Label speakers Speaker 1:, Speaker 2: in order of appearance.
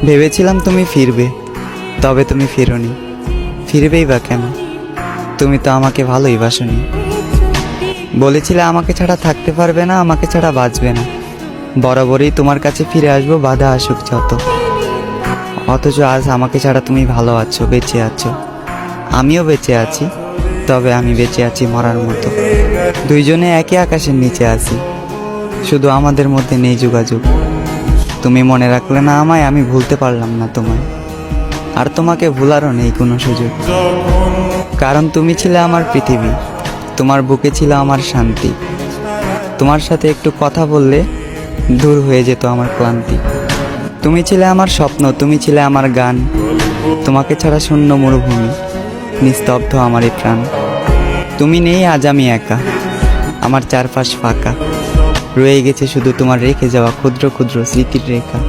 Speaker 1: ভেবেছিলাম তুমি ফিরবে, তবে তুমি ফিরোনি। ফিরবেই বা কেন? তুমি তো আমাকে ভালোই বাসনি। বলেছিলে আমাকে ছাড়া থাকতে পারবে না, আমাকে ছাড়া বাঁচবে না। বরাবরই তোমার কাছে ফিরে আসবো, বাধা আসুক যত। অথচ আজ আমাকে ছাড়া তুমি ভালো আছো, বেঁচে আছো। আমিও বেঁচে আছি, তবে আমি বেঁচে আছি মরার মতো। দুইজনে একই আকাশের নিচে আছি, শুধু আমাদের মধ্যে নেই যোগাযোগ। তুমি মনে রাখলে না আমায়, আমি ভুলতে পারলাম না তোমায়। আর তোমাকে ভুলারও নেই কোনো সুযোগ, কারণ তুমি ছিলে আমার পৃথিবী। তোমার বুকে ছিল আমার শান্তি। তোমার সাথে একটু কথা বললে দূর হয়ে যেত আমার ক্লান্তি। তুমি ছিলে আমার স্বপ্ন, তুমি ছিলে আমার গান। তোমাকে ছাড়া শূন্য মরুভূমি, নিস্তব্ধ আমার এই প্রাণ। তুমি নেই, আজ আমি একা, আমার চারপাশ ফাঁকা। রয়ে গেছে শুধু তোমার রেখে যাওয়া ক্ষুদ্র ক্ষুদ্র স্মৃতির রেখা।